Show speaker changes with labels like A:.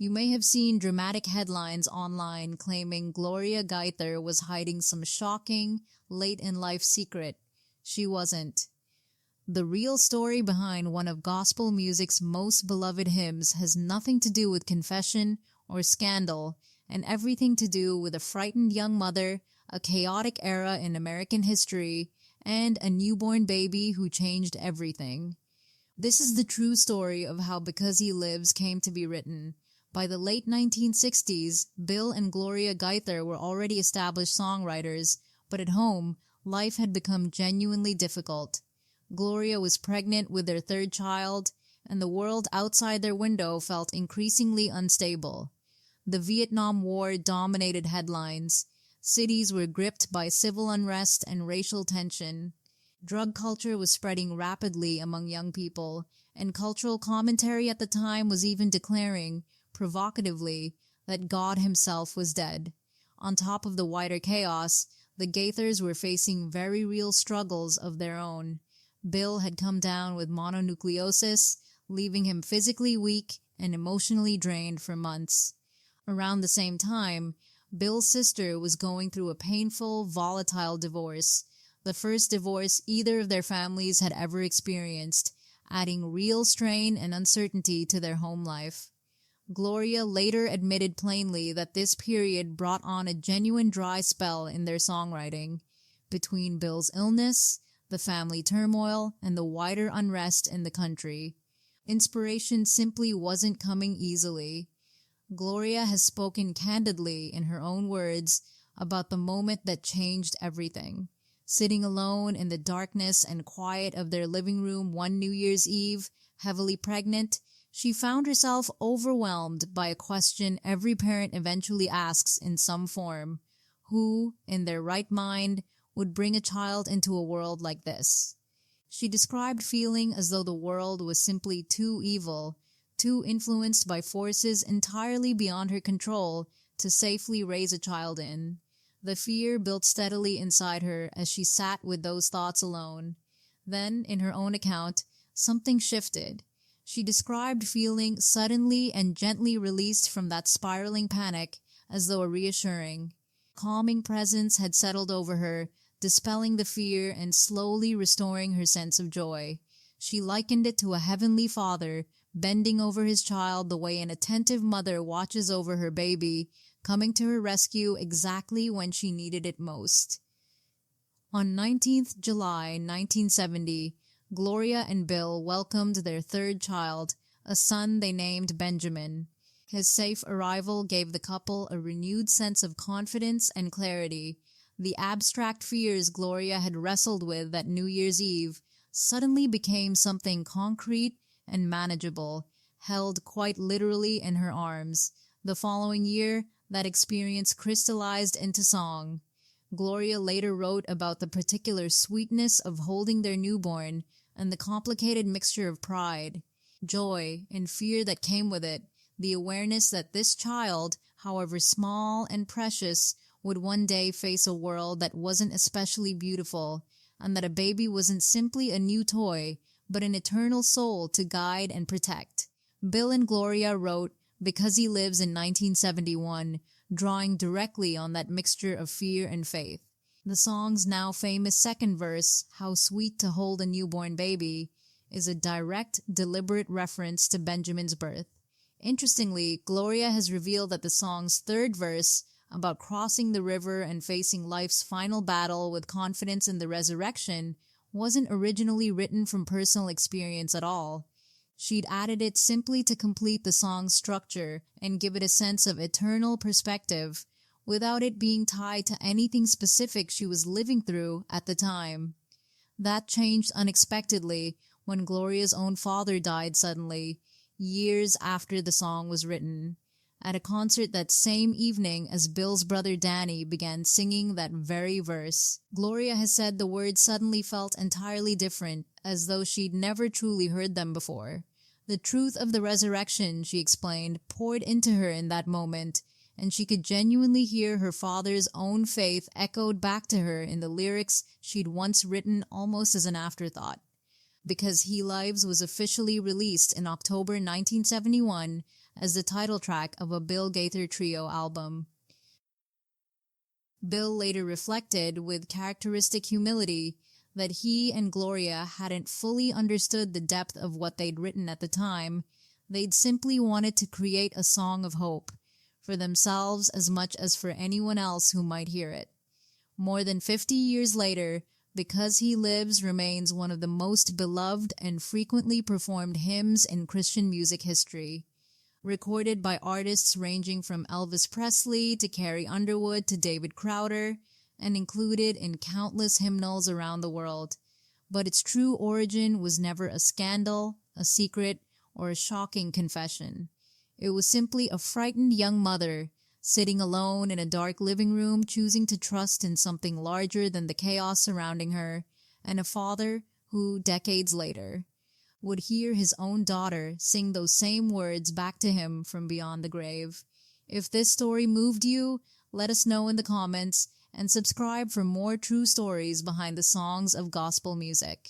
A: You may have seen dramatic headlines online claiming Gloria Gaither was hiding some shocking, late-in-life secret. She wasn't. The real story behind one of gospel music's most beloved hymns has nothing to do with confession or scandal, and everything to do with a frightened young mother, a chaotic era in American history, and a newborn baby who changed everything. This is the true story of how Because He Lives came to be written. By the late 1960s, Bill and Gloria Gaither were already established songwriters, but at home, life had become genuinely difficult. Gloria was pregnant with their third child, and the world outside their window felt increasingly unstable. The Vietnam War dominated headlines. Cities were gripped by civil unrest and racial tension. Drug culture was spreading rapidly among young people, and cultural commentary at the time was even declaring, provocatively, that God himself was dead. On top of the wider chaos, the Gaithers were facing very real struggles of their own. Bill had come down with mononucleosis, leaving him physically weak and emotionally drained for months. Around the same time, Bill's sister was going through a painful, volatile divorce, the first divorce either of their families had ever experienced, adding real strain and uncertainty to their home life. Gloria later admitted plainly that this period brought on a genuine dry spell in their songwriting. Between Bill's illness, the family turmoil, and the wider unrest in the country, inspiration simply wasn't coming easily. Gloria has spoken candidly in her own words about the moment that changed everything. Sitting alone in the darkness and quiet of their living room one New Year's Eve, heavily pregnant, she found herself overwhelmed by a question every parent eventually asks in some form: who, in their right mind, would bring a child into a world like this? She described feeling as though the world was simply too evil, too influenced by forces entirely beyond her control to safely raise a child in. The fear built steadily inside her as she sat with those thoughts alone. Then, in her own account, something shifted. She described feeling suddenly and gently released from that spiraling panic, as though a reassuring, calming presence had settled over her, dispelling the fear and slowly restoring her sense of joy. She likened it to a heavenly father bending over his child the way an attentive mother watches over her baby, coming to her rescue exactly when she needed it most. On 19th July 1970, Gloria and Bill welcomed their third child, a son they named Benjamin. His safe arrival gave the couple a renewed sense of confidence and clarity. The abstract fears Gloria had wrestled with that New Year's Eve suddenly became something concrete and manageable, held quite literally in her arms. The following year, that experience crystallized into song. Gloria later wrote about the particular sweetness of holding their newborn and the complicated mixture of pride, joy, and fear that came with it, the awareness that this child, however small and precious, would one day face a world that wasn't especially beautiful, and that a baby wasn't simply a new toy, but an eternal soul to guide and protect. Bill and Gloria wrote Because He Lives in 1971, drawing directly on that mixture of fear and faith. The song's now famous second verse, How Sweet to Hold a Newborn Baby, is a direct, deliberate reference to Benjamin's birth. Interestingly, Gloria has revealed that the song's third verse, about crossing the river and facing life's final battle with confidence in the resurrection, wasn't originally written from personal experience at all. She'd added it simply to complete the song's structure and give it a sense of eternal perspective, without it being tied to anything specific she was living through at the time. That changed unexpectedly when Gloria's own father died suddenly, years after the song was written. At a concert that same evening as Bill's brother Danny began singing that very verse, Gloria has said the words suddenly felt entirely different, as though she'd never truly heard them before. The truth of the resurrection, she explained, poured into her in that moment, and she could genuinely hear her father's own faith echoed back to her in the lyrics she'd once written almost as an afterthought. Because He Lives was officially released in October 1971, as the title track of a Bill Gaither Trio album. Bill later reflected with characteristic humility that he and Gloria hadn't fully understood the depth of what they'd written at the time. They'd simply wanted to create a song of hope, for themselves as much as for anyone else who might hear it. More than 50 years later, Because He Lives remains one of the most beloved and frequently performed hymns in Christian music history. Recorded by artists ranging from Elvis Presley to Carrie Underwood to David Crowder, and included in countless hymnals around the world. But its true origin was never a scandal, a secret, or a shocking confession. It was simply a frightened young mother, sitting alone in a dark living room, choosing to trust in something larger than the chaos surrounding her, and a father who, decades later, would hear his own daughter sing those same words back to him from beyond the grave. If this story moved you, let us know in the comments, and subscribe for more true stories behind the songs of gospel music.